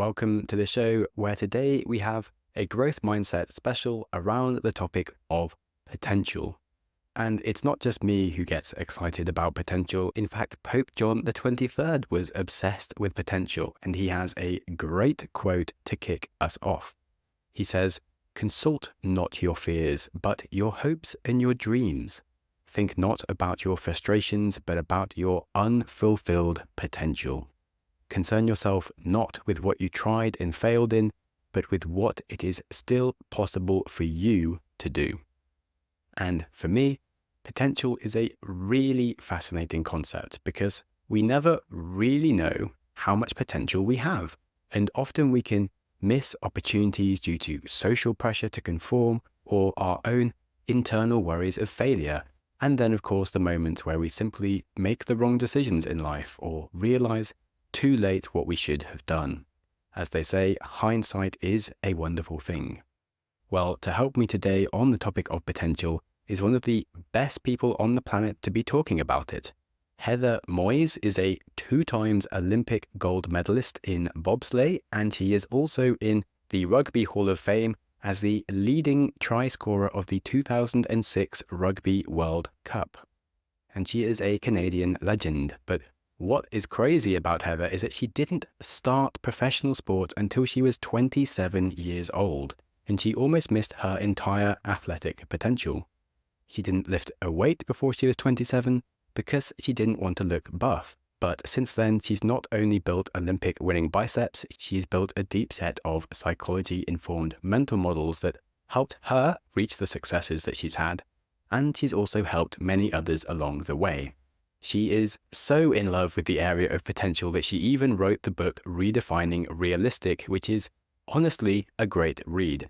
welcome to the show where today we have a growth mindset special around the topic of potential. And it's not just me who gets excited about potential. In fact, Pope John the 23rd was obsessed with potential, and he has a great quote to kick us off. He says, "Consult not your fears, but your hopes and your dreams. Think not about your frustrations, but about your unfulfilled potential. Concern yourself not with what you tried and failed in, but with what it is still possible for you to do." And for me, potential is a really fascinating concept because we never really know how much potential we have. And often we can miss opportunities due to social pressure to conform or our own internal worries of failure. And then, of course, the moments where we simply make the wrong decisions in life or realize too late what we should have done. As they say, hindsight is a wonderful thing. Well, to help me today on the topic of potential is one of the best people on the planet to be talking about it. Heather Moyse is a 2-time Olympic gold medalist in bobsleigh, and she is also in the Rugby Hall of Fame as the leading try scorer of the 2006 Rugby World Cup. And she is a Canadian legend. But what is crazy about Heather is that she didn't start professional sport until she was 27 years old, and she almost missed her entire athletic potential. She didn't lift a weight before she was 27 because she didn't want to look buff. But since then, she's not only built Olympic winning biceps, she's built a deep set of psychology-informed mental models that helped her reach the successes that she's had, and she's also helped many others along the way. She is so in love with the area of potential that she even wrote the book Redefining Realistic, which is honestly a great read.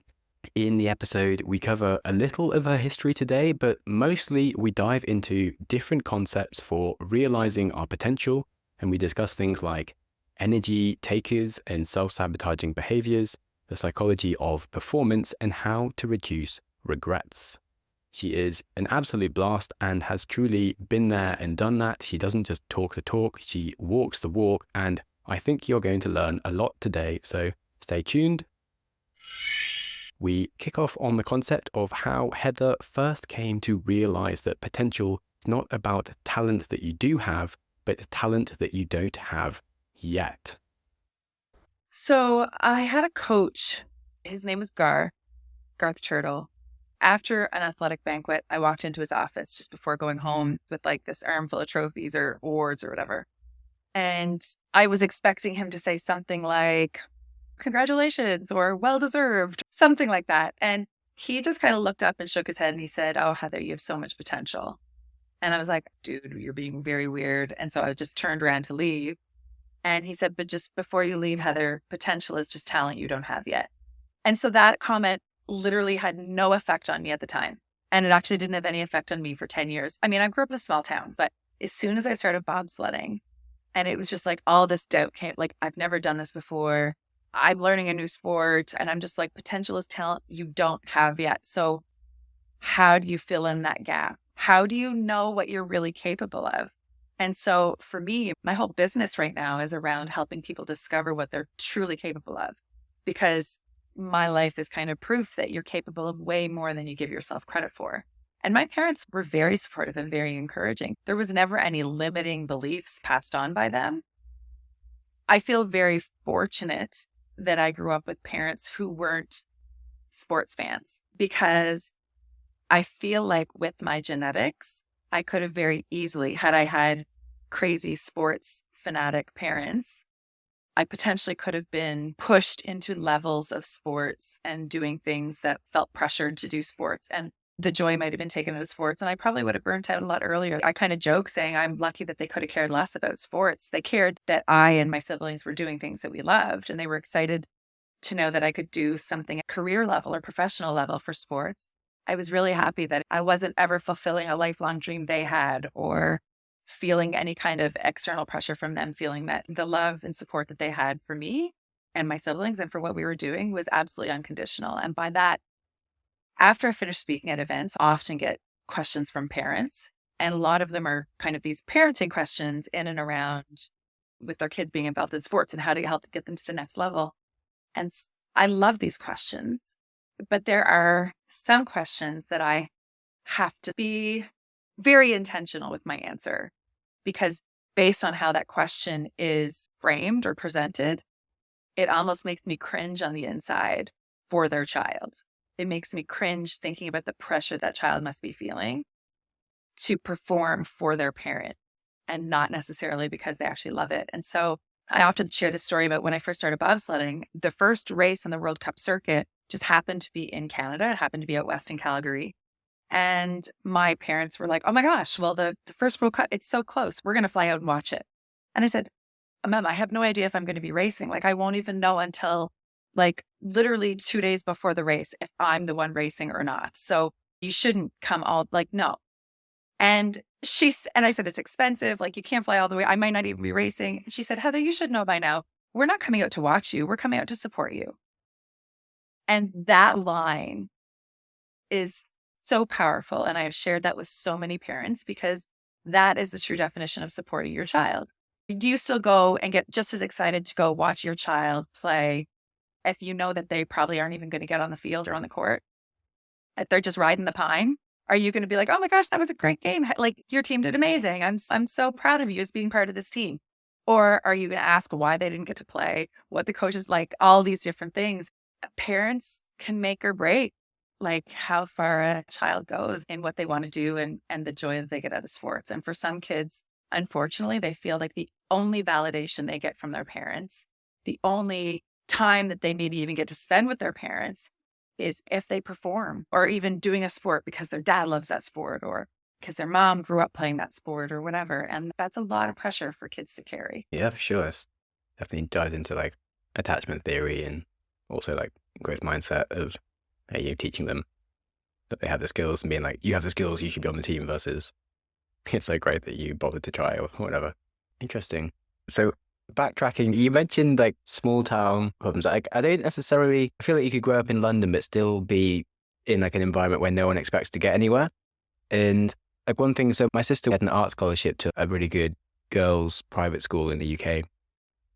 In the episode, we cover a little of her history today, but mostly we dive into different concepts for realizing our potential, and we discuss things like energy takers and self-sabotaging behaviors, the psychology of performance, and how to reduce regrets. She is an absolute blast and has truly been there and done that. She doesn't just talk the talk, she walks the walk, and I think you're going to learn a lot today, so stay tuned. We kick off on the concept of how Heather first came to realize that potential is not about talent that you do have, but talent that you don't have yet. So I had a coach. His name was Garth Turtle. After an athletic banquet, I walked into his office just before going home with like this armful of trophies or awards or whatever. And I was expecting him to say something like, "Congratulations," or "well deserved," something like that. And he just kind of looked up and shook his head and he said, "Oh, Heather, you have so much potential." And I was like, "Dude, you're being very weird." And so I just turned around to leave. And he said, "But just before you leave, Heather, potential is just talent you don't have yet." And so that comment literally had no effect on me at the time. And it actually didn't have any effect on me for 10 years. I mean, I grew up in a small town, but as soon as I started bobsledding, and it was just like all this doubt came, like, I've never done this before. I'm learning a new sport, and I'm just like, potential is talent you don't have yet. So how do you fill in that gap? How do you know what you're really capable of? And so for me, my whole business right now is around helping people discover what they're truly capable of, because my life is kind of proof that you're capable of way more than you give yourself credit for. And my parents were very supportive and very encouraging. There was never any limiting beliefs passed on by them. I feel very fortunate that I grew up with parents who weren't sports fans, because I feel like with my genetics, I could have very easily, had I had crazy sports fanatic parents, I potentially could have been pushed into levels of sports and doing things that felt pressured to do sports. And the joy might have been taken out of sports. And I probably would have burnt out a lot earlier. I kind of joke saying I'm lucky that they could have cared less about sports. They cared that I and my siblings were doing things that we loved. And they were excited to know that I could do something at career level or professional level for sports. I was really happy that I wasn't ever fulfilling a lifelong dream they had, or feeling any kind of external pressure from them, feeling that the love and support that they had for me and my siblings and for what we were doing was absolutely unconditional. And by that, after I finish speaking at events, I often get questions from parents, and a lot of them are kind of these parenting questions in and around with their kids being involved in sports and how do you help get them to the next level. And I love these questions, but there are some questions that I have to be very intentional with my answer, because based on how that question is framed or presented, it almost makes me cringe on the inside for their child. It makes me cringe thinking about the pressure that child must be feeling to perform for their parent, and not necessarily because they actually love it. And so I often share this story about when I first started bobsledding. The first race on the World Cup circuit just happened to be in Canada. It happened to be out west in Calgary. And my parents were like, oh my gosh, well, the first World Cup, it's so close. We're going to fly out and watch it. And I said, Mom, I have no idea if I'm going to be racing. Like, I won't even know until like literally 2 days before the race if I'm the one racing or not. So you shouldn't come all like, no. And and I said, it's expensive. Like, you can't fly all the way. I might not even be racing. And she said, Heather, you should know by now, we're not coming out to watch you. We're coming out to support you. And that line is so powerful. And I have shared that with so many parents, because that is the true definition of supporting your child. Do you still go and get just as excited to go watch your child play if you know that they probably aren't even going to get on the field or on the court? If they're just riding the pine? Are you going to be like, oh my gosh, that was a great game. Like, your team did amazing. I'm so proud of you as being part of this team. Or are you going to ask why they didn't get to play, what the coach is like, all these different things? Parents can make or break like how far a child goes in what they want to do, and the joy that they get out of sports. And for some kids, unfortunately, they feel like the only validation they get from their parents, the only time that they maybe even get to spend with their parents, is if they perform, or even doing a sport because their dad loves that sport, or because their mom grew up playing that sport, or whatever. And that's a lot of pressure for kids to carry. Yeah, for sure. It's definitely dives into like attachment theory and also like growth mindset of, hey, you're teaching them that they have the skills and being like, you have the skills, you should be on the team, versus it's so great that you bothered to try or whatever. Interesting. So backtracking, you mentioned like small town problems. I don't necessarily feel like you could grow up in London but still be in like an environment where no one expects to get anywhere. And like one thing, so my sister had an art scholarship to a really good girls' private school in the UK,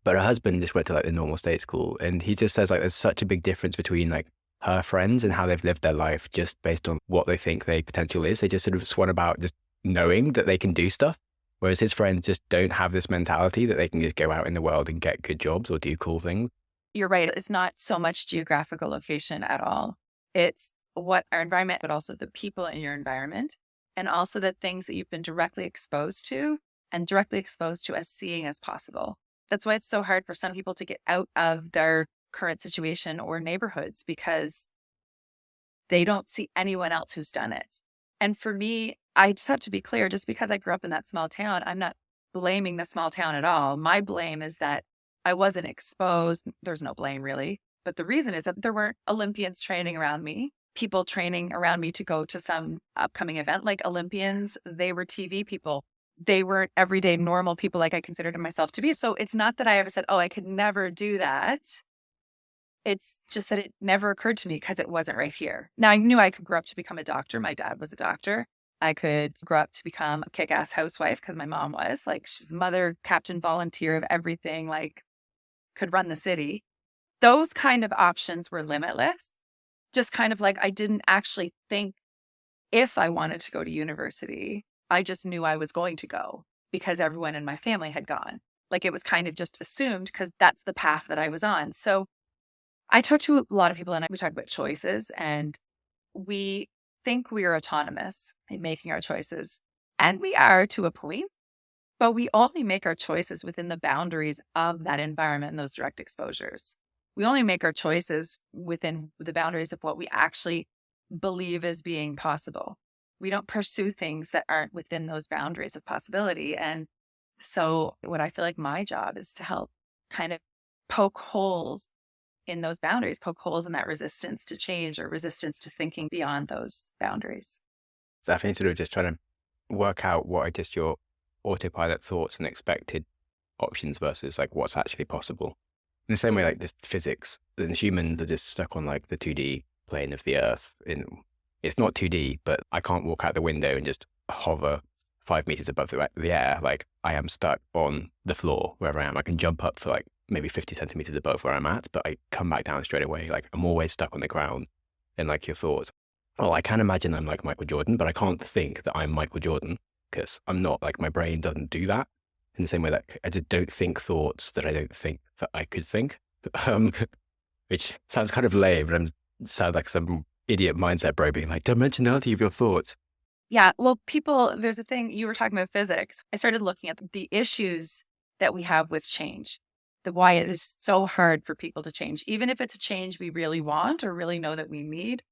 but her husband just went to like the normal state school. And he just says like there's such a big difference between like her friends and how they've lived their life just based on what they think their potential is. They just sort of swan about just knowing that they can do stuff. Whereas his friends just don't have this mentality that they can just go out in the world and get good jobs or do cool things. You're right. It's not so much geographical location at all. It's what our environment, but also the people in your environment, and also the things that you've been directly exposed to and directly exposed to as seeing as possible. That's why it's so hard for some people to get out of their current situation or neighborhoods, because they don't see anyone else who's done it. And for me, I just have to be clear, just because I grew up in that small town, I'm not blaming the small town at all. My blame is that I wasn't exposed. There's no blame really. But the reason is that there weren't Olympians training around me, people training around me to go to some upcoming event. Like Olympians, they were TV people. They weren't everyday normal people like I considered myself to be. So it's not that I ever said, oh, I could never do that. It's just that it never occurred to me because it wasn't right here. Now, I knew I could grow up to become a doctor. My dad was a doctor. I could grow up to become a kick-ass housewife because my mom was. Like, she's mother, captain, volunteer of everything, like could run the city. Those kind of options were limitless. Just kind of like I didn't actually think if I wanted to go to university. I just knew I was going to go because everyone in my family had gone. Like, it was kind of just assumed because that's the path that I was on. So I talk to a lot of people and we talk about choices, and we think we are autonomous in making our choices. And we are to a point, but we only make our choices within the boundaries of that environment and those direct exposures. We only make our choices within the boundaries of what we actually believe is being possible. We don't pursue things that aren't within those boundaries of possibility. And so what I feel like my job is to help kind of poke holes in those boundaries, poke holes in that resistance to change or resistance to thinking beyond those boundaries. So I think sort of just trying to work out what are just your autopilot thoughts and expected options versus like what's actually possible. In the same way, like just physics, and humans are just stuck on like the 2D plane of the earth. It's not 2D, but I can't walk out the window and just hover 5 meters above the air. Like, I am stuck on the floor wherever I am. I can jump up for like maybe 50 centimeters above where I'm at, but I come back down straight away. Like I'm always stuck on the ground in like your thoughts. Well, I can imagine I'm like Michael Jordan, but I can't think that I'm Michael Jordan because I'm not. Like my brain doesn't do that in the same way that I just don't think thoughts that I don't think that I could think. Um, which sounds kind of lame, but I'm sound like some idiot mindset bro being like dimensionality of your thoughts. Yeah. Well, there's a thing you were talking about physics. I started looking at the issues that we have with change, the why it is so hard for people to change, even if it's a change we really want or really know that we need.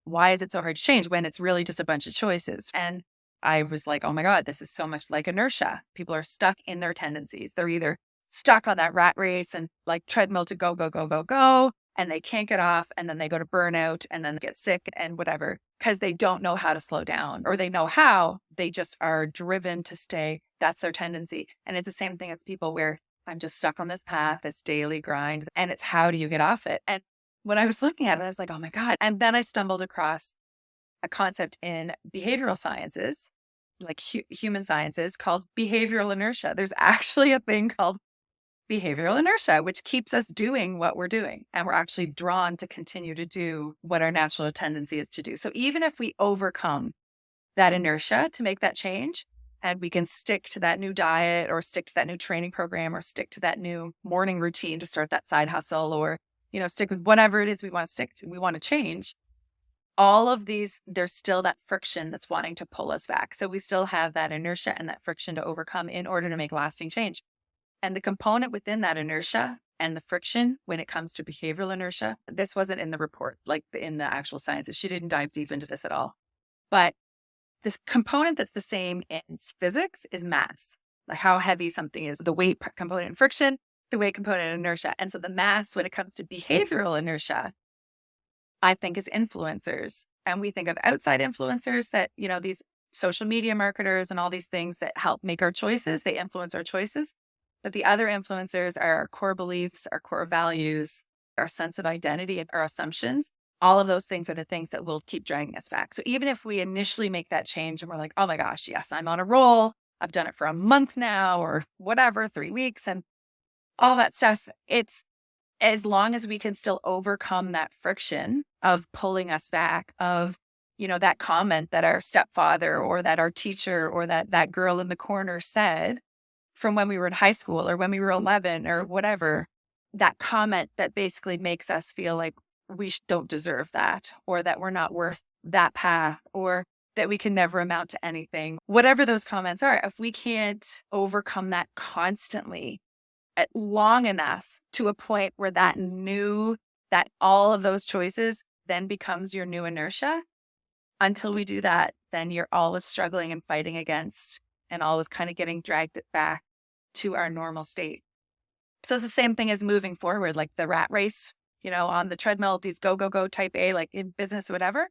Why is it so hard to change when it's really just a bunch of choices? And I was like, oh my God, this is so much like inertia. People are stuck in their tendencies. They're either stuck on that rat race and like treadmill to go, go, go, go, go, and they can't get off. And then they go to burnout and then get sick and whatever, because they don't know how to slow down, or they know how, they just are driven to stay. That's their tendency. And it's the same thing as people where I'm just stuck on this path, this daily grind, and it's how do you get off it? And when I was looking at it, I was like, oh my God. And then I stumbled across a concept in behavioral sciences, like human sciences, called behavioral inertia. There's actually a thing called behavioral inertia, which keeps us doing what we're doing. And we're actually drawn to continue to do what our natural tendency is to do. So even if we overcome that inertia to make that change, and we can stick to that new diet or stick to that new training program or stick to that new morning routine to start that side hustle, or stick with whatever it is we want to stick to, we want to change. All of these, there's still that friction that's wanting to pull us back. So we still have that inertia and that friction to overcome in order to make lasting change. And the component within that inertia and the friction when it comes to behavioral inertia, this wasn't in the report, like in the actual sciences. She didn't dive deep into this at all. But this component that's the same in physics is mass, like how heavy something is, the weight component in friction, the weight component in inertia. And so the mass, when it comes to behavioral inertia, I think is influencers. And we think of outside influencers that, these social media marketers and all these things that help make our choices. They influence our choices. But the other influencers are our core beliefs, our core values, our sense of identity, and our assumptions. All of those things are the things that will keep dragging us back. So even if we initially make that change and we're like, oh my gosh, yes, I'm on a roll. I've done it for a month now or whatever, 3 weeks and all that stuff. It's as long as we can still overcome that friction of pulling us back, of, that comment that our stepfather or that our teacher or that girl in the corner said from when we were in high school or when we were 11 or whatever, that comment that basically makes us feel like we don't deserve that, or that we're not worth that path, or that we can never amount to anything. Whatever those comments are, if we can't overcome that constantly long enough to a point where that all of those choices then becomes your new inertia, until we do that, then you're always struggling and fighting against and always kind of getting dragged back to our normal state. So it's the same thing as moving forward, like the rat race, on the treadmill, these go, go, go type A, like in business or whatever.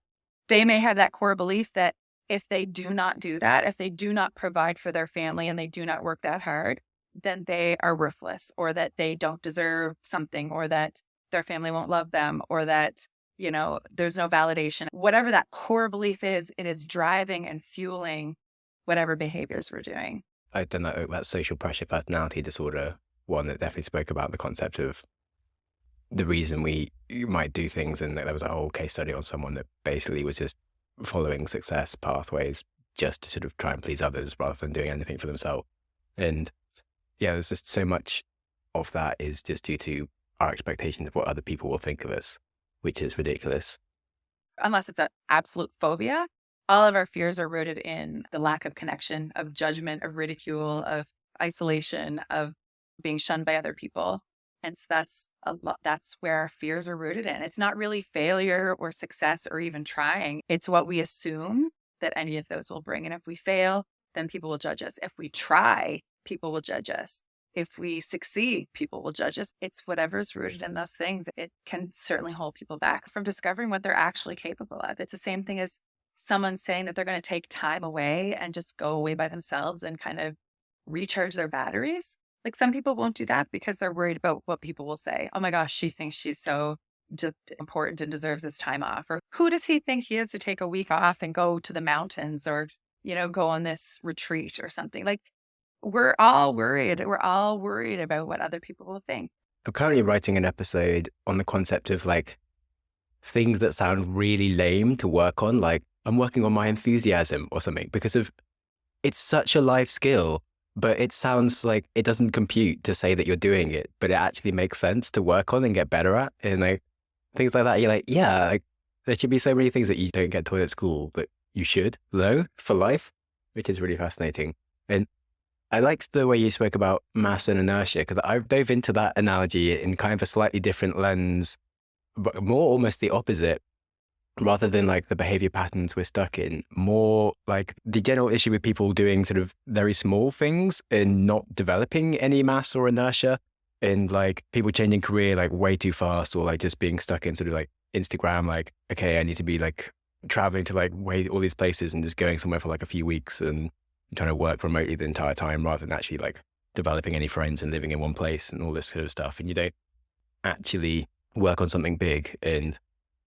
They may have that core belief that if they do not do that, if they do not provide for their family and they do not work that hard, then they are worthless, or that they don't deserve something, or that their family won't love them, or that, there's no validation. Whatever that core belief is, it is driving and fueling whatever behaviors we're doing. I've done that social pressure personality disorder one that definitely spoke about the concept of the reason we might do things. And there was a whole case study on someone that basically was just following success pathways just to sort of try and please others rather than doing anything for themselves. And yeah, there's just so much of that is just due to our expectations of what other people will think of us, which is ridiculous. Unless it's an absolute phobia, all of our fears are rooted in the lack of connection, of judgment, of ridicule, of isolation, of being shunned by other people. And so that's where our fears are rooted in. It's not really failure or success or even trying. It's what we assume that any of those will bring. And if we fail, then people will judge us. If we try, people will judge us. If we succeed, people will judge us. It's whatever's rooted in those things. It can certainly hold people back from discovering what they're actually capable of. It's the same thing as someone saying that they're going to take time away and just go away by themselves and kind of recharge their batteries. Like some people won't do that because they're worried about what people will say. Oh my gosh, she thinks she's so just important and deserves this time off. Or who does he think he is to take a week off and go to the mountains or, go on this retreat or something? Like we're all worried. We're all worried about what other people will think. I'm currently writing an episode on the concept of like things that sound really lame to work on. Like I'm working on my enthusiasm or something because of it's such a life skill, but it sounds like it doesn't compute to say that you're doing it, but it actually makes sense to work on and get better at. And like things like that, you're like, yeah, like, there should be so many things that you don't get taught at school, but you should know for life, which is really fascinating. And I liked the way you spoke about mass and inertia because I dove into that analogy in kind of a slightly different lens, but more almost the opposite rather than like the behavior patterns we're stuck in, more like the general issue with people doing sort of very small things and not developing any mass or inertia, and like people changing career like way too fast, or like just being stuck in sort of like Instagram, like, okay, I need to be like traveling to like way all these places and just going somewhere for like a few weeks and trying to work remotely the entire time rather than actually like developing any friends and living in one place and all this sort of stuff. And you don't actually work on something big. And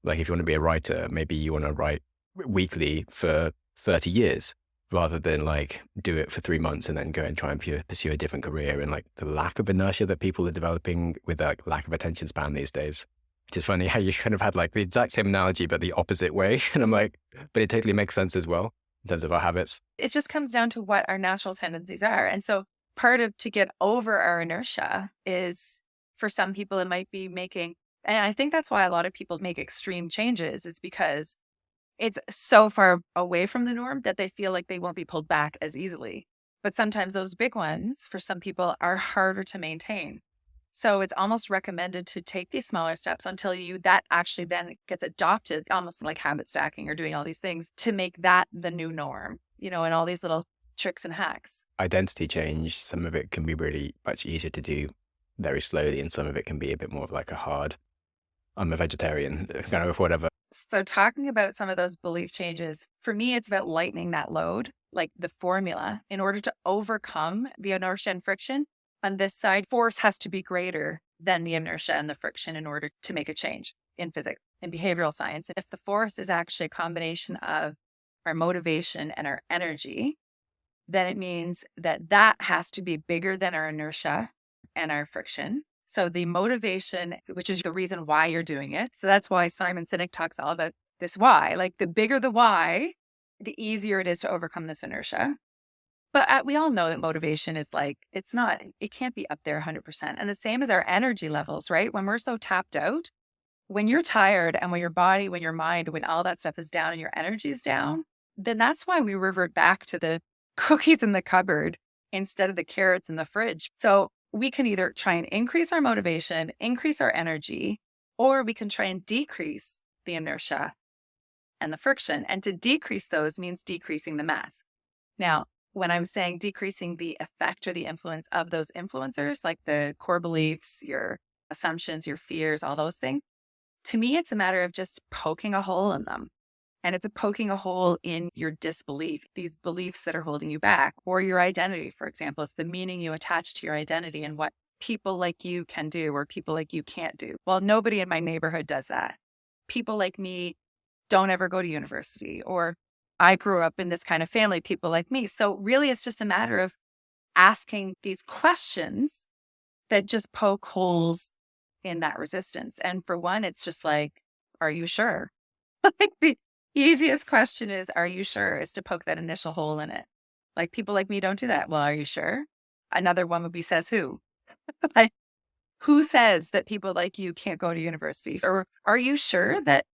like, if you want to be a writer, maybe you want to write weekly for 30 years rather than like do it for 3 months and then go and try and pursue a different career. And like the lack of inertia that people are developing with like lack of attention span these days, which is funny how you kind of had like the exact same analogy, but the opposite way. And I'm like, but it totally makes sense as well in terms of our habits. It just comes down to what our natural tendencies are. And so part of to get over our inertia is, for some people, it might be making, and I think that's why a lot of people make extreme changes, is because it's so far away from the norm that they feel like they won't be pulled back as easily. But sometimes those big ones, for some people, are harder to maintain. So it's almost recommended to take these smaller steps until that actually then gets adopted, almost like habit stacking or doing all these things to make that the new norm, and all these little tricks and hacks. Identity change, some of it can be really much easier to do very slowly, and some of it can be a bit more of like a hard, I'm a vegetarian, kind of whatever. So talking about some of those belief changes, for me, it's about lightening that load, like the formula. In order to overcome the inertia and friction, on this side, force has to be greater than the inertia and the friction in order to make a change in physics and behavioral science. If the force is actually a combination of our motivation and our energy, then it means that has to be bigger than our inertia and our friction. So the motivation, which is the reason why you're doing it. So that's why Simon Sinek talks all about this why. Like the bigger the why, the easier it is to overcome this inertia. But we all know that motivation is like, it can't be up there 100%. And the same as our energy levels, right? When we're so tapped out, when you're tired and when your body, when your mind, when all that stuff is down and your energy is down, then that's why we revert back to the cookies in the cupboard instead of the carrots in the fridge. So we can either try and increase our motivation, increase our energy, or we can try and decrease the inertia and the friction. And to decrease those means decreasing the mass. Now, when I'm saying decreasing the effect or the influence of those influencers, like the core beliefs, your assumptions, your fears, all those things, to me, it's a matter of just poking a hole in them. And it's poking a hole in your disbelief, these beliefs that are holding you back, or your identity, for example. It's the meaning you attach to your identity and what people like you can do or people like you can't do. Well, nobody in my neighborhood does that. People like me don't ever go to university, or I grew up in this kind of family, people like me. So really, it's just a matter of asking these questions that just poke holes in that resistance. And for one, it's just like, are you sure? Like the easiest question is, are you sure? Is to poke that initial hole in it. Like people like me don't do that. Well, are you sure? Another one would be, says who? Like, who says that people like you can't go to university? Or are you sure that,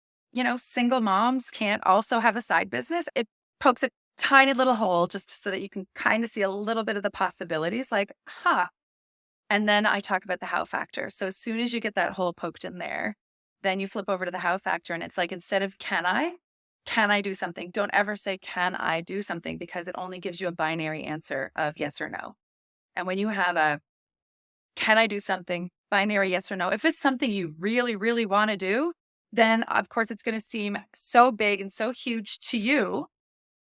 single moms can't also have a side business? It pokes a tiny little hole just so that you can kind of see a little bit of the possibilities, like, And then I talk about the how factor. So as soon as you get that hole poked in there, then you flip over to the how factor. And it's like, instead of can I do something? Don't ever say, can I do something? Because it only gives you a binary answer of yes or no. And when you have a can I do something, binary yes or no, if it's something you really, really want to do, then of course it's going to seem so big and so huge to you.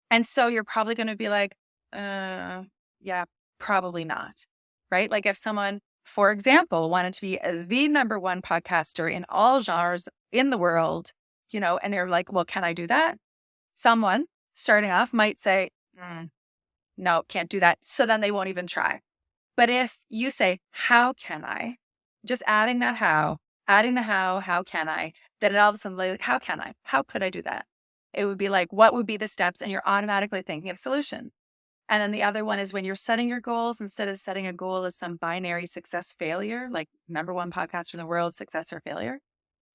And so you're probably going to be like, yeah, probably not. Right? Like if someone, for example, wanted to be the number one podcaster in all genres in the world, and they're like, well, can I do that? Someone starting off might say, no, can't do that. So then they won't even try. But if you say, how can I? Just adding that adding the how can I? Then all of a sudden, like, how can I? How could I do that? It would be like, what would be the steps? And you're automatically thinking of solutions. And then the other one is when you're setting your goals, instead of setting a goal as some binary success failure, like number one podcast in the world, success or failure,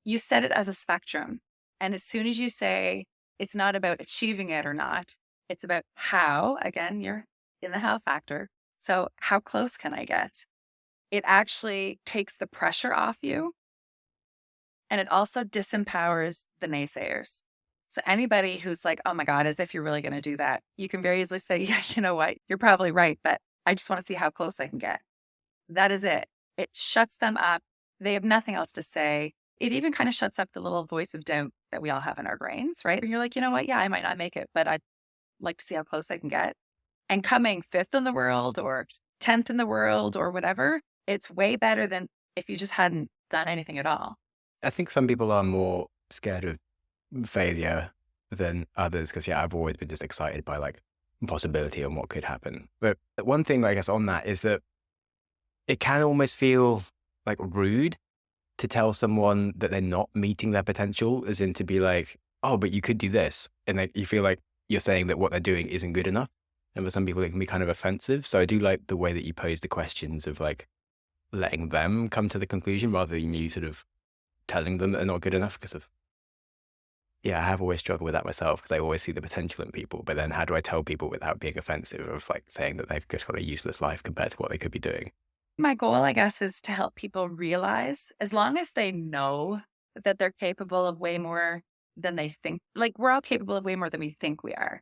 you set it as a spectrum. And as soon as you say it's not about achieving it or not, it's about how, again, you're in the how factor. So how close can I get? It actually takes the pressure off you. And it also disempowers the naysayers. So anybody who's like, oh my God, as if you're really going to do that, you can very easily say, yeah, you know what? You're probably right, but I just want to see how close I can get. That is it. It shuts them up. They have nothing else to say. It even kind of shuts up the little voice of doubt that we all have in our brains, right? And you're like, you know what? Yeah, I might not make it, but I'd like to see how close I can get. And coming fifth in the world or 10th in the world or whatever, it's way better than if you just hadn't done anything at all. I think some people are more scared of failure than others because, yeah, I've always been just excited by like possibility and what could happen. But one thing, I guess, on that is that it can almost feel like rude to tell someone that they're not meeting their potential, as in to be like, oh, but you could do this. And like, you feel like you're saying that what they're doing isn't good enough. And for some people, it can be kind of offensive. So I do like the way that you pose the questions of like letting them come to the conclusion rather than you sort of telling them that they're not good enough because of, yeah, I have always struggled with that myself because I always see the potential in people. But then how do I tell people without being offensive of like saying that they've just got a useless life compared to what they could be doing? My goal, I guess, is to help people realize as long as they know that they're capable of way more than they think, like we're all capable of way more than we think we are.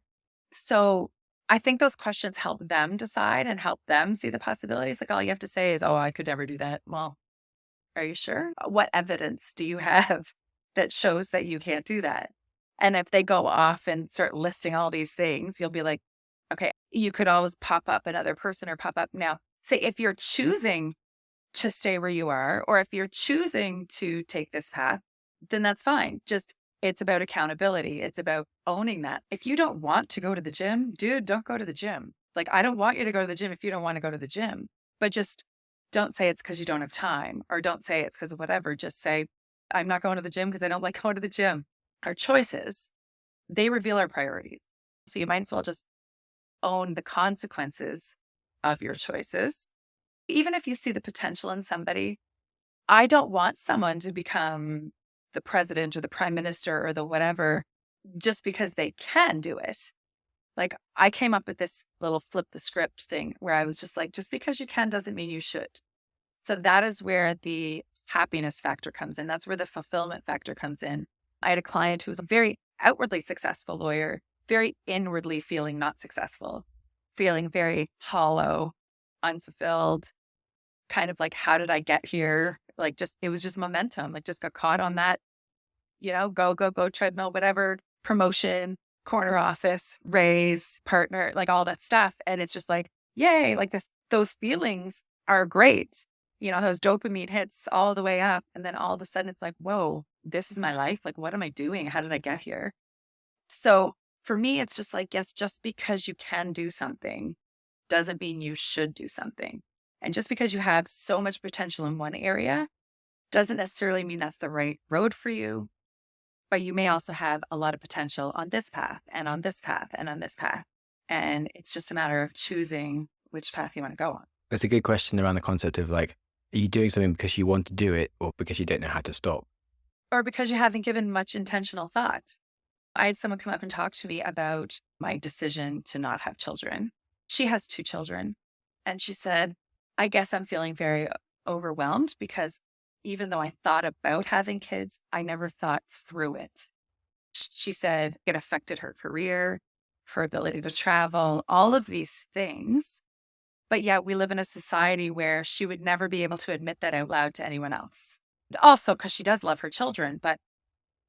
So I think those questions help them decide and help them see the possibilities. Like all you have to say is, oh, I could never do that. Well, are you sure? What evidence do you have that shows that you can't do that? And if they go off and start listing all these things, you'll be like, okay, you could always pop up another person or pop up. Now, say if you're choosing to stay where you are, or if you're choosing to take this path, then that's fine. Just it's about accountability. It's about owning that. If you don't want to go to the gym, dude, don't go to the gym. Like, I don't want you to go to the gym if you don't want to go to the gym, but just don't say it's because you don't have time, or don't say it's because of whatever. Just say, I'm not going to the gym because I don't like going to the gym. Our choices, they reveal our priorities. So you might as well just own the consequences of your choices. Even if you see the potential in somebody, I don't want someone to become the president or the prime minister or the whatever just because they can do it. Like I came up with this little flip the script thing where I was just like, just because you can doesn't mean you should. So that is where the happiness factor comes in. That's where the fulfillment factor comes in. I had a client who was a very outwardly successful lawyer, very inwardly feeling not successful, feeling very hollow, unfulfilled, kind of like, how did I get here? Like just, it was just momentum. Like just got caught on that, go treadmill, whatever, promotion, corner office, raise, partner, like all that stuff. And it's just like, yay, like those feelings are great. Those dopamine hits all the way up. And then all of a sudden it's like, whoa, this is my life. Like, what am I doing? How did I get here? So for me, it's just like, yes, just because you can do something doesn't mean you should do something. And just because you have so much potential in one area doesn't necessarily mean that's the right road for you. But you may also have a lot of potential on this path and on this path and on this path. And it's just a matter of choosing which path you want to go on. It's a good question around the concept of like, are you doing something because you want to do it or because you don't know how to stop? Or because you haven't given much intentional thought. I had someone come up and talk to me about my decision to not have children. She has 2 children. And she said, I guess I'm feeling very overwhelmed because even though I thought about having kids, I never thought through it. She said it affected her career, her ability to travel, all of these things. But yet we live in a society where she would never be able to admit that out loud to anyone else. Also, because she does love her children, but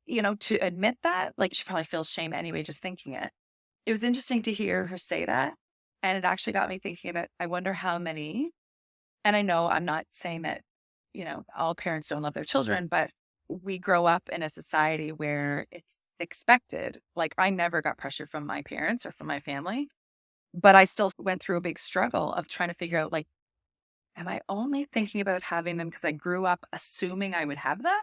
to admit that, like she probably feels shame anyway, just thinking it. It was interesting to hear her say that. And it actually got me thinking about, I wonder how many, and I know I'm not saying that, all parents don't love their children, but we grow up in a society where it's expected. Like I never got pressure from my parents or from my family, but I still went through a big struggle of trying to figure out like, am I only thinking about having them because I grew up assuming I would have them?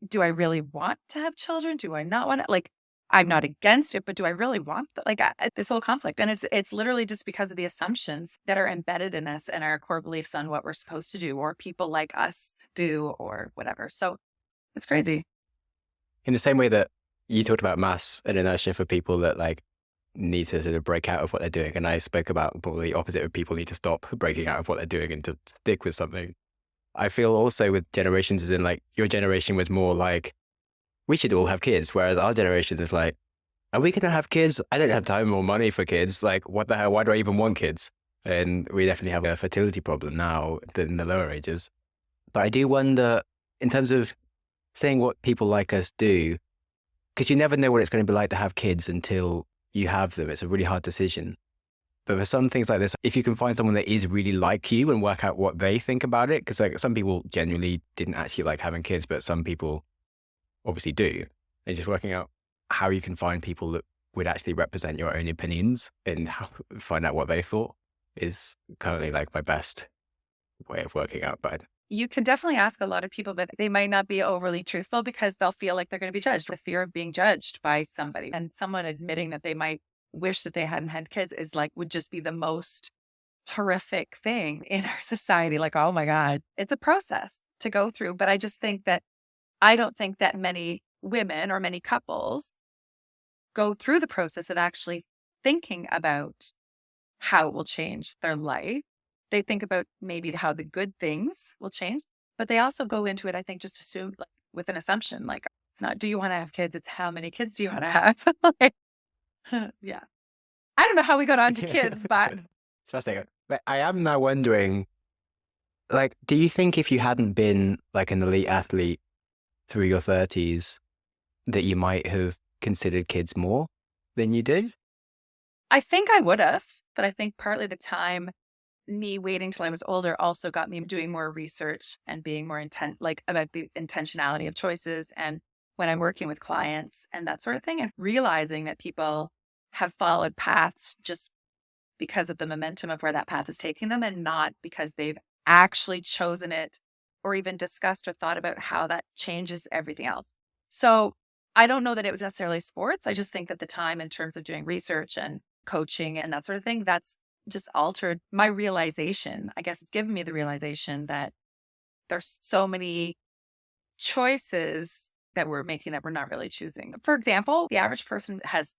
Do I really want to have children? Do I not want to? Like, I'm not against it, but do I really want like this whole conflict? And it's literally just because of the assumptions that are embedded in us and our core beliefs on what we're supposed to do, or people like us do, or whatever. So it's crazy. In the same way that you talked about mass and inertia for people that like need to sort of break out of what they're doing. And I spoke about probably the opposite of people need to stop breaking out of what they're doing and to stick with something. I feel also with generations as in like your generation was more like, we should all have kids. Whereas our generation is like, are we going to have kids? I don't have time or money for kids. Like, what the hell? Why do I even want kids? And we definitely have a fertility problem now than the lower ages. But I do wonder, in terms of saying what people like us do, because you never know what it's going to be like to have kids until you have them. It's a really hard decision. But for some things like this, if you can find someone that is really like you and work out what they think about it, because like some people genuinely didn't actually like having kids, but some people obviously do. And just working out how you can find people that would actually represent your own opinions and find out what they thought is currently like my best way of working out. But You can definitely ask a lot of people, but they might not be overly truthful because they'll feel like they're going to be judged, with fear of being judged by somebody. And someone admitting that they might wish that they hadn't had kids is like, would just be the most horrific thing in our society. Like, oh my God, it's a process to go through. But I just think that I don't think that many women or many couples go through the process of actually thinking about how it will change their life. They think about maybe how the good things will change, but they also go into it, I think, just assume like with an assumption, like it's not, do you want to have kids? It's how many kids do you want to have? Like, yeah. I don't know how we got on to kids, but it's fascinating. But I am now wondering, like, do you think if you hadn't been like an elite athlete through your 30s, that you might have considered kids more than you did? I think I would have, but I think partly the time, me waiting till I was older also got me doing more research and being more like about the intentionality of choices. And when I'm working with clients and that sort of thing, and realizing that people have followed paths just because of the momentum of where that path is taking them and not because they've actually chosen it or even discussed or thought about how that changes everything else. So I don't know that it was necessarily sports. I just think that the time in terms of doing research and coaching and that sort of thing, that's just altered my realization. I guess it's given me the realization that there's so many choices that we're making that we're not really choosing. For example, the average person has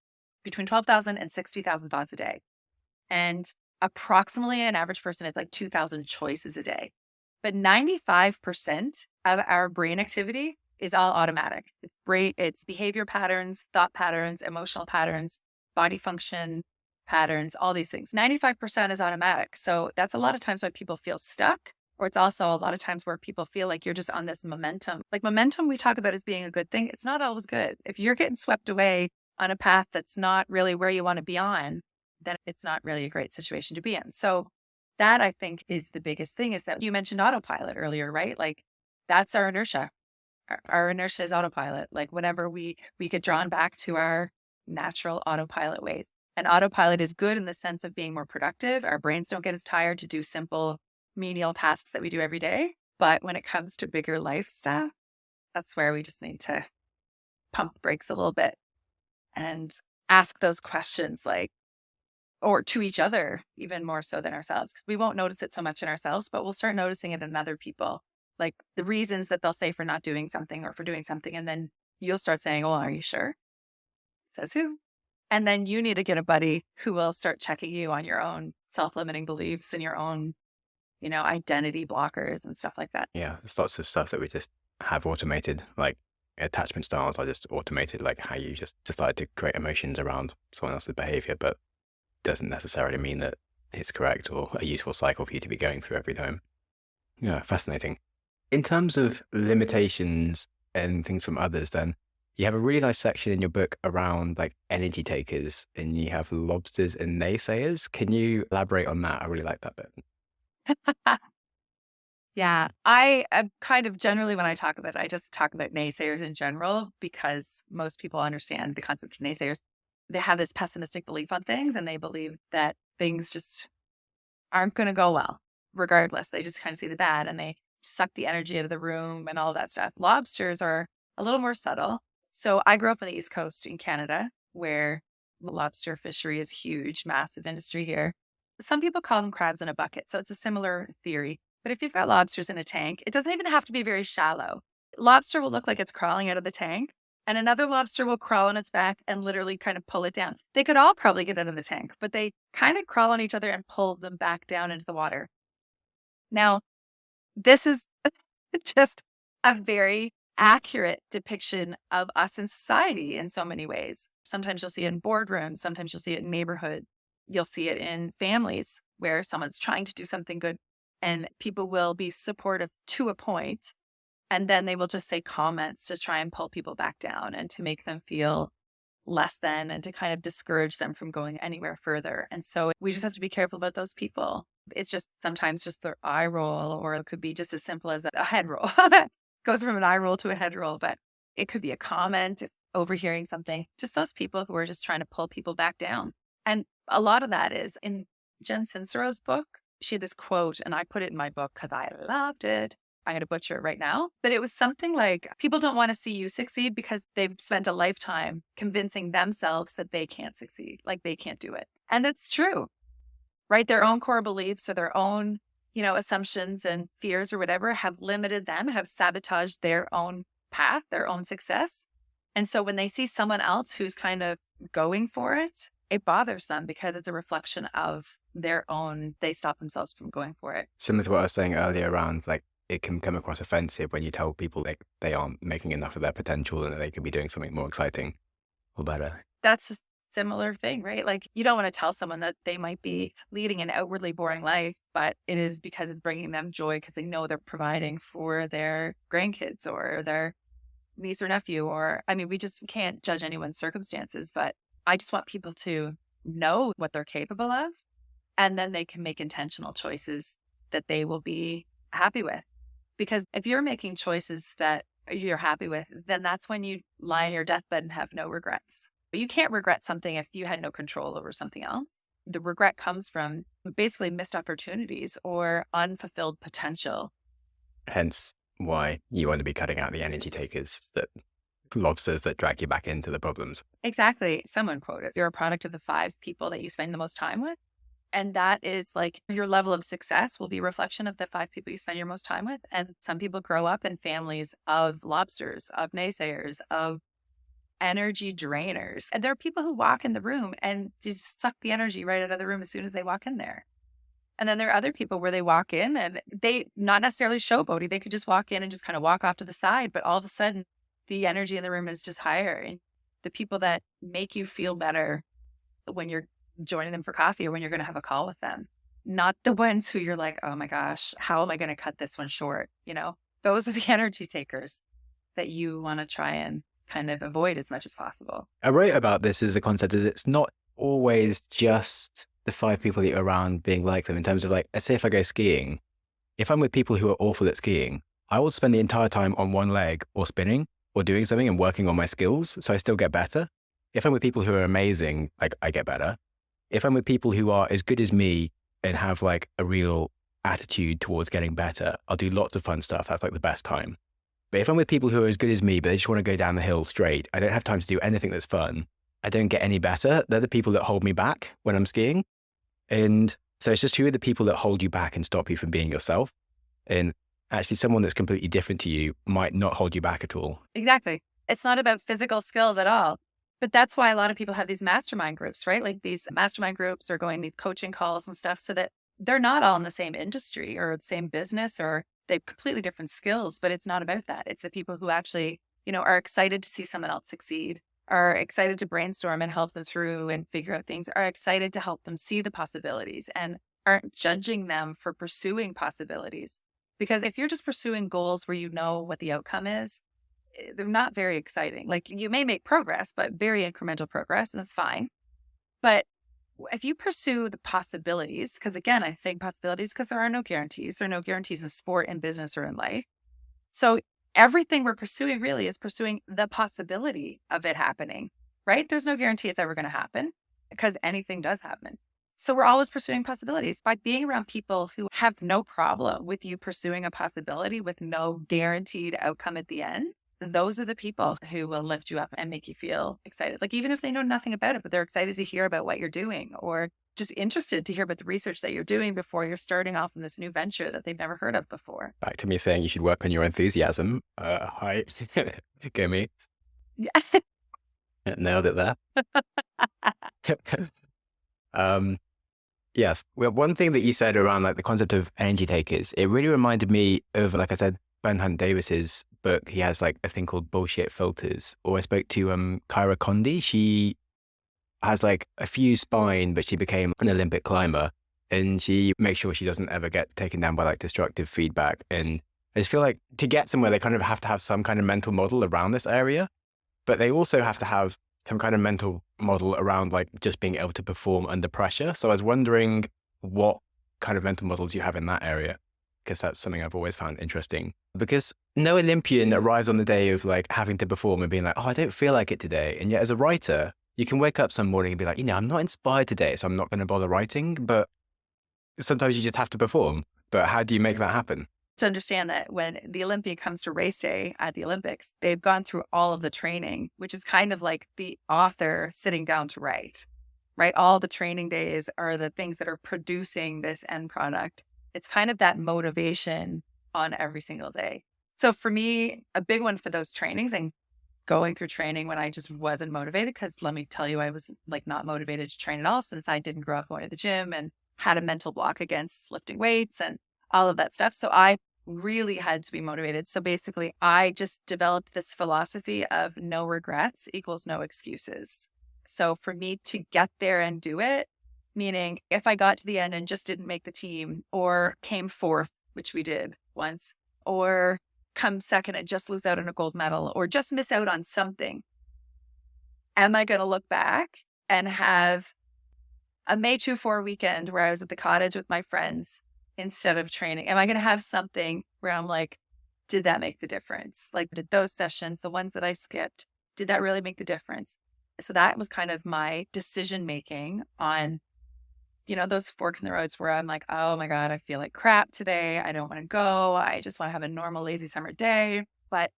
between 12,000 and 60,000 thoughts a day. And approximately an average person is like 2,000 choices a day. But 95% of our brain activity is all automatic. It's behavior patterns, thought patterns, emotional patterns, body function patterns, all these things. 95% is automatic. So that's a lot of times why people feel stuck. Or it's also a lot of times where people feel like you're just on this momentum. Like momentum, we talk about as being a good thing. It's not always good. If you're getting swept away on a path that's not really where you want to be on, then it's not really a great situation to be in. So that I think is the biggest thing, is that you mentioned autopilot earlier, right? Like that's our inertia. Our inertia is autopilot. Like whenever we get drawn back to our natural autopilot ways. And autopilot is good in the sense of being more productive. Our brains don't get as tired to do simple menial tasks that we do every day. But when it comes to bigger life stuff, that's where we just need to pump the brakes a little bit and ask those questions, like, or to each other, even more so than ourselves. Because we won't notice it so much in ourselves, but we'll start noticing it in other people. Like the reasons that they'll say for not doing something or for doing something. And then you'll start saying, oh, are you sure? Says who? And then you need to get a buddy who will start checking you on your own self-limiting beliefs and your own, identity blockers and stuff like that. Yeah, there's lots of stuff that we just have automated, like attachment styles are just automated, like how you just decide to create emotions around someone else's behavior, but doesn't necessarily mean that it's correct or a useful cycle for you to be going through every time. Yeah, fascinating. In terms of limitations and things from others, then you have a really nice section in your book around like energy takers, and you have lobsters and naysayers. Can you elaborate on that? I really like that bit. Yeah, I am kind of generally, when I talk about it, I just talk about naysayers in general because most people understand the concept of naysayers. They have this pessimistic belief on things and they believe that things just aren't going to go well. regardless. They just kind of see the bad and they suck the energy out of the room and all that stuff. Lobsters are a little more subtle. So I grew up on the East Coast in Canada, where the lobster fishery is huge, massive industry here. Some people call them crabs in a bucket. So it's a similar theory. But if you've got lobsters in a tank, it doesn't even have to be very shallow. Lobster will look like it's crawling out of the tank, and another lobster will crawl on its back and literally kind of pull it down. They could all probably get out of the tank, but they kind of crawl on each other and pull them back down into the water. Now, this is just a very accurate depiction of us in society in so many ways. Sometimes you'll see it in boardrooms, sometimes you'll see it in neighborhoods, you'll see it in families where someone's trying to do something good and people will be supportive to a point, and then they will just say comments to try and pull people back down and to make them feel less than and to kind of discourage them from going anywhere further. And so we just have to be careful about those people. It's just sometimes just their eye roll, or it could be just as simple as a head roll. Goes from an eye roll to a head roll, but it could be a comment, it's overhearing something, just those people who are just trying to pull people back down. And a lot of that is in Jen Sincero's book. She had this quote, and I put it in my book because I loved it. I'm going to butcher it right now, but it was something like, people don't want to see you succeed because they've spent a lifetime convincing themselves that they can't succeed, like they can't do it. And it's true, right? Their own core beliefs or their own, assumptions and fears or whatever have limited them, have sabotaged their own path, their own success. And so when they see someone else who's kind of going for it, it bothers them because it's a reflection of their own, they stop themselves from going for it. Similar to what I was saying earlier around, like, it can come across offensive when you tell people like they aren't making enough of their potential and that they could be doing something more exciting or better. That's a similar thing, right? Like, you don't want to tell someone that they might be leading an outwardly boring life, but it is because it's bringing them joy because they know they're providing for their grandkids or their niece or nephew. Or, we just can't judge anyone's circumstances, but I just want people to know what they're capable of, and then they can make intentional choices that they will be happy with. Because if you're making choices that you're happy with, then that's when you lie on your deathbed and have no regrets. But you can't regret something if you had no control over something else. The regret comes from basically missed opportunities or unfulfilled potential. Hence why you want to be cutting out the energy takers, that lobsters that drag you back into the problems. Exactly. Someone quoted, you're a product of the 5 people that you spend the most time with. And that is like, your level of success will be a reflection of the 5 people you spend your most time with. And some people grow up in families of lobsters, of naysayers, of energy drainers. And there are people who walk in the room and just suck the energy right out of the room as soon as they walk in there. And then there are other people where they walk in and they not necessarily showboaty. They could just walk in and just kind of walk off to the side. But all of a sudden, the energy in the room is just higher. And the people that make you feel better when you're joining them for coffee or when you're going to have a call with them, not the ones who you're like, oh my gosh, how am I going to cut this one short? Those are the energy takers that you want to try and kind of avoid as much as possible. I wrote about this as a concept that it's not always just the 5 people that you're around being like them, in terms of like, let's say if I go skiing, if I'm with people who are awful at skiing, I will spend the entire time on one leg or spinning or doing something and working on my skills, so I still get better. If I'm with people who are amazing, like, I get better. If I'm with people who are as good as me and have like a real attitude towards getting better, I'll do lots of fun stuff. That's like the best time. But if I'm with people who are as good as me, but they just want to go down the hill straight, I don't have time to do anything that's fun, I don't get any better. They're the people that hold me back when I'm skiing. And so it's just, who are the people that hold you back and stop you from being yourself? And actually someone that's completely different to you might not hold you back at all. Exactly. It's not about physical skills at all. But that's why a lot of people have these mastermind groups, right? Like these mastermind groups or going these coaching calls and stuff, so that they're not all in the same industry or the same business, or they have completely different skills, but it's not about that. It's the people who actually, are excited to see someone else succeed, are excited to brainstorm and help them through and figure out things, are excited to help them see the possibilities and aren't judging them for pursuing possibilities. Because if you're just pursuing goals where you know what the outcome is, they're not very exciting. Like, you may make progress, but very incremental progress, and that's fine. But if you pursue the possibilities, because again, I'm saying possibilities because there are no guarantees. There are no guarantees in sport, in business, or in life. So everything we're pursuing really is pursuing the possibility of it happening, right? There's no guarantee it's ever going to happen, because anything does happen. So we're always pursuing possibilities. By being around people who have no problem with you pursuing a possibility with no guaranteed outcome at the end, those are the people who will lift you up and make you feel excited. Like even if they know nothing about it, but they're excited to hear about what you're doing or just interested to hear about the research that you're doing before you're starting off in this new venture that they've never heard of before. Back to me saying you should work on your enthusiasm. Hi. Go me. Yeah. Nailed it there. Yes. Well, one thing that you said around like the concept of energy takers, it really reminded me of, like I said, Ben Hunt Davis's book. He has like a thing called Bullshit Filters. Or I spoke to Kyra Condie. She has like a few spine, but she became an Olympic climber, and she makes sure she doesn't ever get taken down by like destructive feedback. And I just feel like to get somewhere, they kind of have to have some kind of mental model around this area, but they also have to have some kind of mental model around like just being able to perform under pressure. So I was wondering what kind of mental models you have in that area, because that's something I've always found interesting. Because no Olympian arrives on the day of like having to perform and being like, oh, I don't feel like it today. And yet as a writer, you can wake up some morning and be like, I'm not inspired today, so I'm not going to bother writing. But sometimes you just have to perform. But how do you make that happen? To understand that when the Olympian comes to race day at the Olympics, they've gone through all of the training, which is kind of like the author sitting down to write, right? All the training days are the things that are producing this end product. It's kind of that motivation on every single day. So for me, a big one for those trainings and going through training when I just wasn't motivated, because let me tell you, I was like not motivated to train at all since I didn't grow up going to the gym and had a mental block against lifting weights and all of that stuff. So I really had to be motivated. So basically, I just developed this philosophy of no regrets equals no excuses. So for me to get there and do it, meaning if I got to the end and just didn't make the team or came fourth, which we did once, or come second and just lose out on a gold medal or just miss out on something, am I going to look back and have a May 24 weekend where I was at the cottage with my friends instead of training? Am I going to have something where I'm like, did that make the difference? Like, did those sessions, the ones that I skipped, did that really make the difference? So that was kind of my decision making on, those fork in the roads where I'm like, oh my God, I feel like crap today. I don't want to go. I just want to have a normal, lazy summer day. But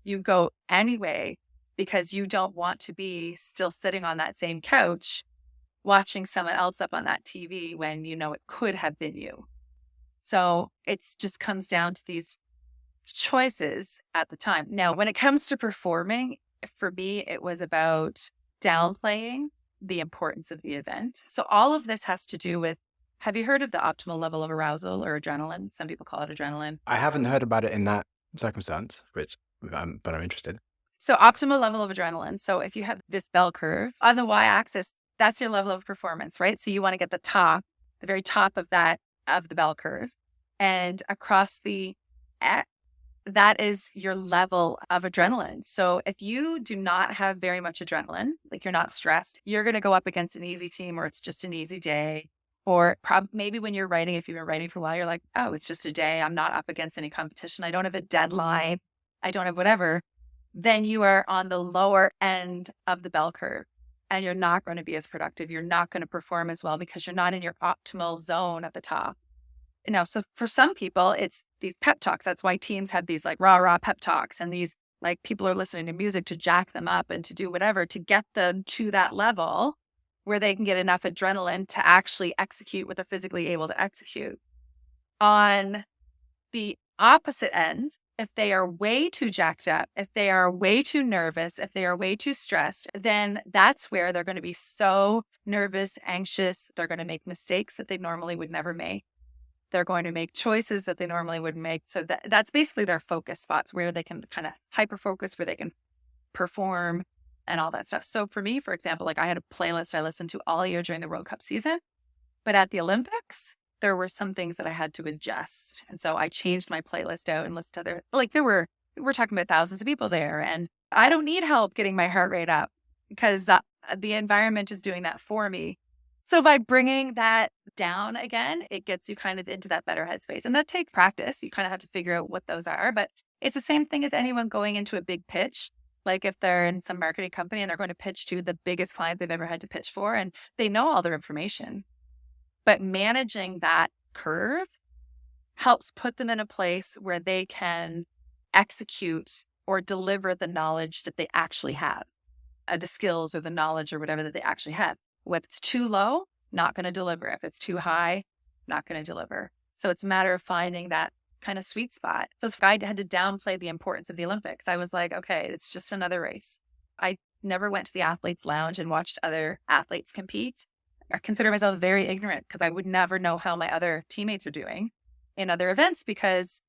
you go anyway because you don't want to be still sitting on that same couch watching someone else up on that TV when it could have been you. So it just comes down to these choices at the time. Now, when it comes to performing, for me, it was about downplaying the importance of the event. So all of this has to do with, have you heard of the optimal level of arousal or adrenaline? Some people call it adrenaline. I haven't heard about it in that circumstance, but I'm interested. So optimal level of adrenaline. So if you have this bell curve on the y-axis, that's your level of performance, right? So you want to get the very top of the bell curve. And across that is your level of adrenaline. So if you do not have very much adrenaline, like you're not stressed, you're going to go up against an easy team or it's just an easy day. Or maybe when you're writing, if you've been writing for a while, you're like, oh, it's just a day. I'm not up against any competition. I don't have a deadline. I don't have whatever. Then you are on the lower end of the bell curve and you're not going to be as productive. You're not going to perform as well because you're not in your optimal zone at the top. So for some people, it's these pep talks. That's why teams have these like rah pep talks, and these like people are listening to music to jack them up and to do whatever to get them to that level where they can get enough adrenaline to actually execute what they're physically able to execute. On the opposite end, if they are way too jacked up, if they are way too nervous, if they are way too stressed, then that's where they're going to be so nervous, anxious. They're going to make mistakes that they normally would never make. They're going to make choices that they normally wouldn't make. So that's basically their focus spots where they can kind of hyper focus, where they can perform and all that stuff. So for me, for example, like I had a playlist I listened to all year during the World Cup season, but at the Olympics, there were some things that I had to adjust. And so I changed my playlist out and listened to we're talking about thousands of people there. And I don't need help getting my heart rate up because the environment is doing that for me. So by bringing that down again, it gets you kind of into that better headspace. And that takes practice. You kind of have to figure out what those are. But it's the same thing as anyone going into a big pitch. Like if they're in some marketing company and they're going to pitch to the biggest client they've ever had to pitch for, and they know all their information. But managing that curve helps put them in a place where they can execute or deliver the knowledge that they actually have, the skills or the knowledge or whatever that they actually have. If it's too low, not going to deliver. If it's too high, not going to deliver. So it's a matter of finding that kind of sweet spot. So if I had to downplay the importance of the Olympics, I was like, okay, it's just another race. I never went to the athletes' lounge and watched other athletes compete. I consider myself very ignorant because I would never know how my other teammates are doing in other events because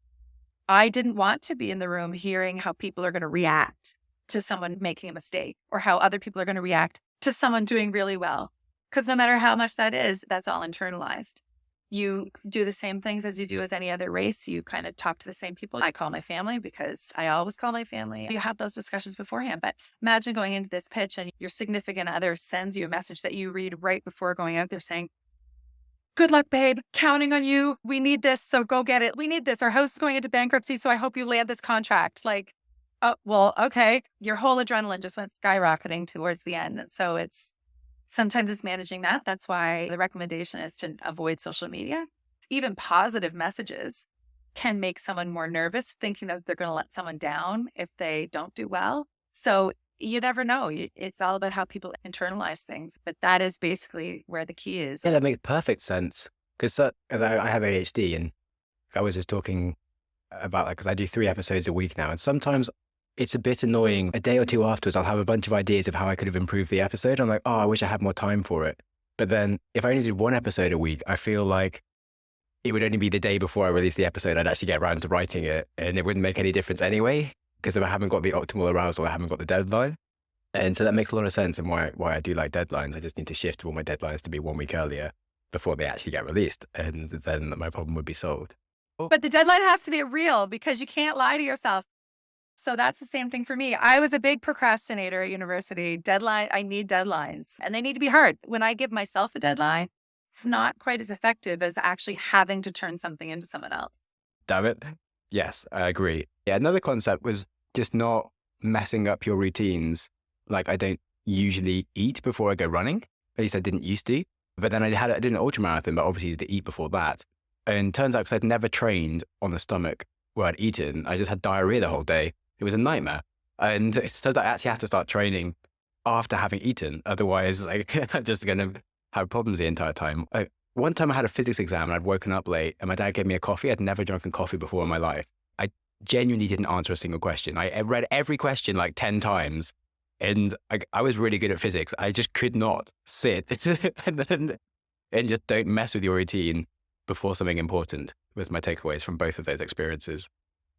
I didn't want to be in the room hearing how people are going to react to someone making a mistake or how other people are going to react to someone doing really well. Because no matter how much that is, that's all internalized. You do the same things as you do with any other race. You kind of talk to the same people. I call my family because I always call my family. You have those discussions beforehand. But imagine going into this pitch and your significant other sends you a message that you read right before going out there saying, good luck, babe. Counting on you. We need this. So go get it. We need this. Our house is going into bankruptcy. So I hope you land this contract. Like, oh, well, okay. Your whole adrenaline just went skyrocketing towards the end. And so sometimes it's managing that. That's why the recommendation is to avoid social media. Even positive messages can make someone more nervous, thinking that they're going to let someone down if they don't do well. So you never know. It's all about how people internalize things. But that is basically where the key is. Yeah, that makes perfect sense. Because I have ADHD, and I was just talking about that because I do 3 episodes a week now. And sometimes it's a bit annoying. A day or two afterwards, I'll have a bunch of ideas of how I could have improved the episode. I'm like, oh, I wish I had more time for it. But then if I only did 1 episode a week, I feel like it would only be the day before I release the episode, I'd actually get around to writing it. And it wouldn't make any difference anyway, because if I haven't got the optimal arousal, I haven't got the deadline. And so that makes a lot of sense, and why I do like deadlines. I just need to shift all my deadlines to be 1 week earlier before they actually get released. And then my problem would be solved. But the deadline has to be real because you can't lie to yourself. So that's the same thing for me. I was a big procrastinator at university. I need deadlines and they need to be hard. When I give myself a deadline, it's not quite as effective as actually having to turn something into someone else. Damn it. Yes, I agree. Yeah, another concept was just not messing up your routines. Like I don't usually eat before I go running. At least I didn't used to. But then I did an ultramarathon, but obviously to eat before that. And turns out because I'd never trained on the stomach where I'd eaten, I just had diarrhea the whole day. It was a nightmare. And it turns out I actually have to start training after having eaten. Otherwise, I'm just going to have problems the entire time. One time I had a physics exam and I'd woken up late and my dad gave me a coffee. I'd never drunken coffee before in my life. I genuinely didn't answer a single question. I read every question like 10 times. And I was really good at physics. I just could not sit and just don't mess with your routine before something important was my takeaways from both of those experiences.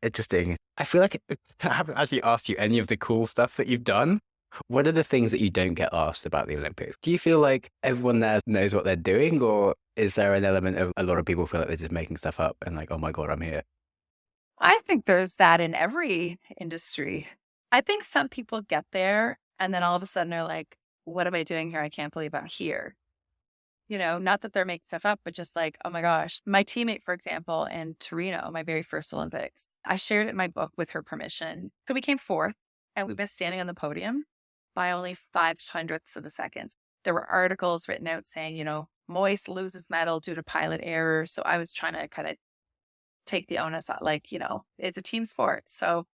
Interesting. I feel like I haven't actually asked you any of the cool stuff that you've done. What are the things that you don't get asked about the Olympics? Do you feel like everyone there knows what they're doing, or is there an element of a lot of people feel like they're just making stuff up and like, oh my God, I'm here? I think there's that in every industry. I think some people get there and then all of a sudden they're like, what am I doing here? I can't believe I'm here. Not that they're making stuff up, but just like, oh my gosh. My teammate, for example, in Torino, my very first Olympics, I shared it in my book with her permission. So we came 4th and we missed standing on the podium by only 5/100ths of a second. There were articles written out saying, Moyse loses medal due to pilot error. So I was trying to kind of take the onus out, like, it's a team sport. So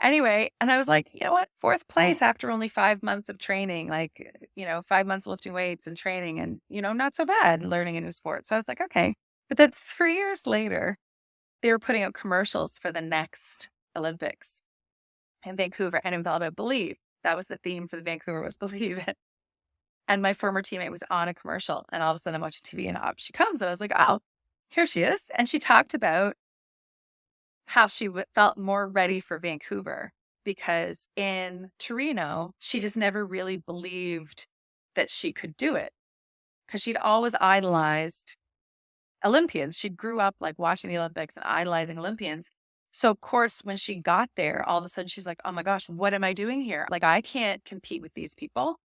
anyway, and I was like, you know what? 4th place after only 5 months of training, 5 months of lifting weights and training and, not so bad learning a new sport. So I was like, okay. But then 3 years later, they were putting out commercials for the next Olympics in Vancouver. And it was all about believe. That was the theme for the Vancouver was believe it. And my former teammate was on a commercial and all of a sudden I'm watching TV and up she comes. And I was like, oh, here she is. And she talked about how she felt more ready for Vancouver because in Torino, she just never really believed that she could do it because she'd always idolized Olympians. She grew up like watching the Olympics and idolizing Olympians. So of course, when she got there, all of a sudden she's like, oh my gosh, what am I doing here? Like, I can't compete with these people.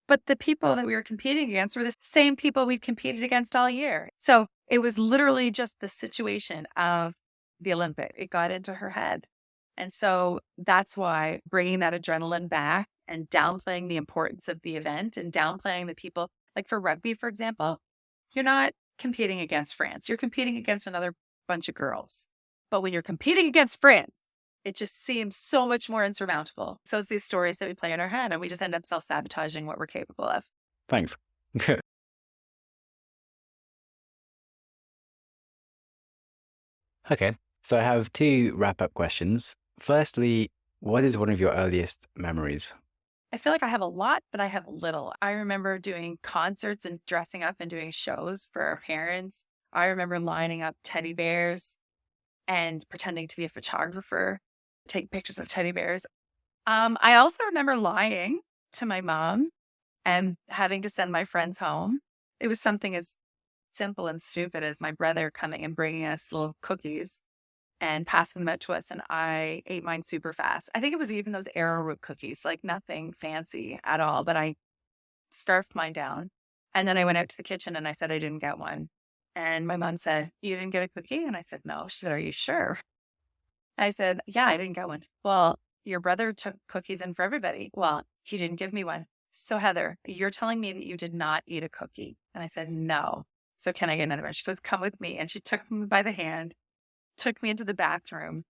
But the people that we were competing against were the same people we'd competed against all year. So it was literally just the situation of the Olympic. It got into her head. And so that's why bringing that adrenaline back and downplaying the importance of the event and downplaying the people, like for rugby, for example, you're not competing against France. You're competing against another bunch of girls. But when you're competing against France, it just seems so much more insurmountable. So it's these stories that we play in our head and we just end up self-sabotaging what we're capable of. Thanks. Okay, so I have two wrap-up questions. Firstly, what is one of your earliest memories? I feel like I have a lot, but I have little. I remember doing concerts and dressing up and doing shows for our parents. I remember lining up teddy bears and pretending to be a photographer, take pictures of teddy bears. I also remember lying to my mom and having to send my friends home. It was something as simple and stupid as my brother coming and bringing us little cookies and passing them out to us. And I ate mine super fast. I think it was even those arrowroot cookies, like nothing fancy at all, but I scarfed mine down. And then I went out to the kitchen and I said I didn't get one. And my mom said, "You didn't get a cookie?" And I said, "No." She said, "Are you sure?" I said, "Yeah, I didn't get one." "Well, your brother took cookies in for everybody." "Well, he didn't give me one." "So Heather, you're telling me that you did not eat a cookie?" And I said, "No." "So can I get another one?" She goes, "Come with me." And she took me by the hand, took me into the bathroom,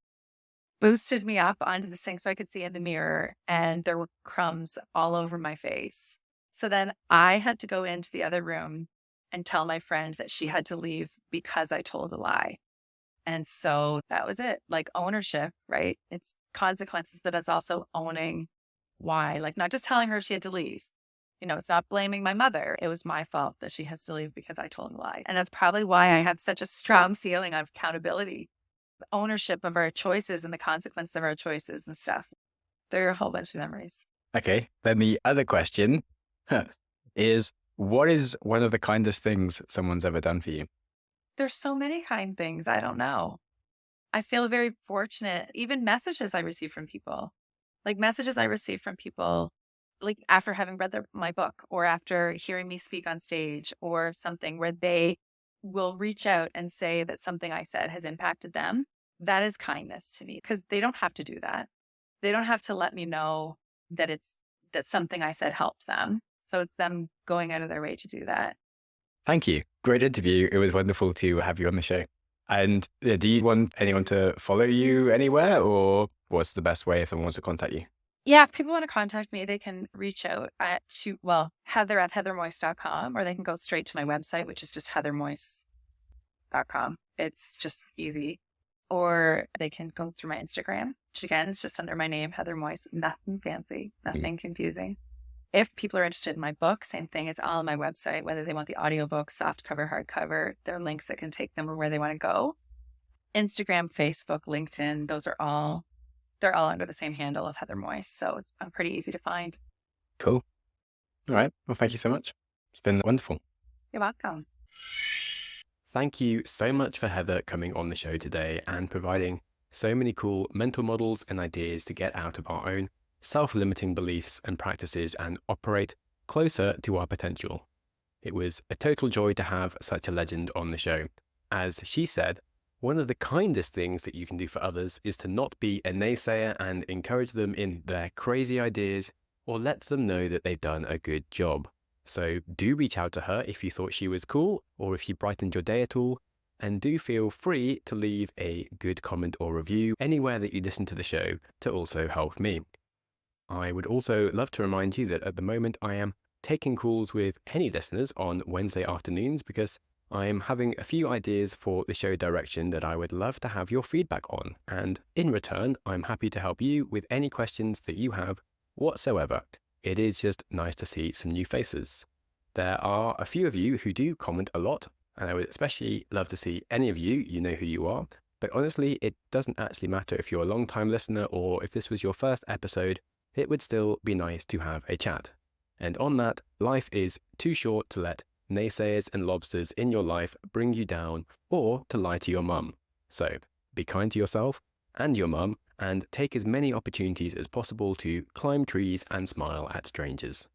boosted me up onto the sink so I could see in the mirror, and there were crumbs all over my face. So then I had to go into the other room and tell my friend that she had to leave because I told a lie. And so that was it. Like ownership, right? It's consequences, but it's also owning why. Like not just telling her she had to leave. It's not blaming my mother. It was my fault that she has to leave because I told a lie. And that's probably why I have such a strong feeling of accountability, ownership of our choices and the consequence of our choices and stuff. There are a whole bunch of memories. Okay, then the other question is, what is one of the kindest things someone's ever done for you? There's so many kind things. I don't know. I feel very fortunate. Even messages I receive from people, like messages I receive from people, like after having read my book or after hearing me speak on stage or something where they will reach out and say that something I said has impacted them. That is kindness to me because they don't have to do that. They don't have to let me know that something I said helped them. So it's them going out of their way to do that. Thank you. Great interview. It was wonderful to have you on the show. And do you want anyone to follow you anywhere, or what's the best way if someone wants to contact you? Yeah, if people want to contact me, they can reach out Heather at heathermoyse.com, or they can go straight to my website, which is just heathermoyse.com. It's just easy. Or they can go through my Instagram, which again is just under my name, Heather Moyse. Nothing fancy, nothing confusing. If people are interested in my book, same thing. It's all on my website, whether they want the audiobook, soft cover, hardcover. There are links that can take them where they want to go. Instagram, Facebook, LinkedIn, they're all under the same handle of Heather Moyse. So it's pretty easy to find. Cool. All right. Well, thank you so much. It's been wonderful. You're welcome. Thank you so much for Heather coming on the show today and providing so many cool mental models and ideas to get out of our own self-limiting beliefs and practices and operate closer to our potential. It was a total joy to have such a legend on the show. As she said, one of the kindest things that you can do for others is to not be a naysayer and encourage them in their crazy ideas or let them know that they've done a good job. So do reach out to her if you thought she was cool or if she brightened your day at all. And do feel free to leave a good comment or review anywhere that you listen to the show to also help me. I would also love to remind you that at the moment I am taking calls with any listeners on Wednesday afternoons because I am having a few ideas for the show direction that I would love to have your feedback on. And in return, I'm happy to help you with any questions that you have whatsoever. It is just nice to see some new faces. There are a few of you who do comment a lot, and I would especially love to see any of you, you know who you are. But honestly, it doesn't actually matter if you're a long-time listener or if this was your first episode, it would still be nice to have a chat. And on that, life is too short to let naysayers and lobsters in your life bring you down or to lie to your mum. So be kind to yourself and your mum and take as many opportunities as possible to climb trees and smile at strangers.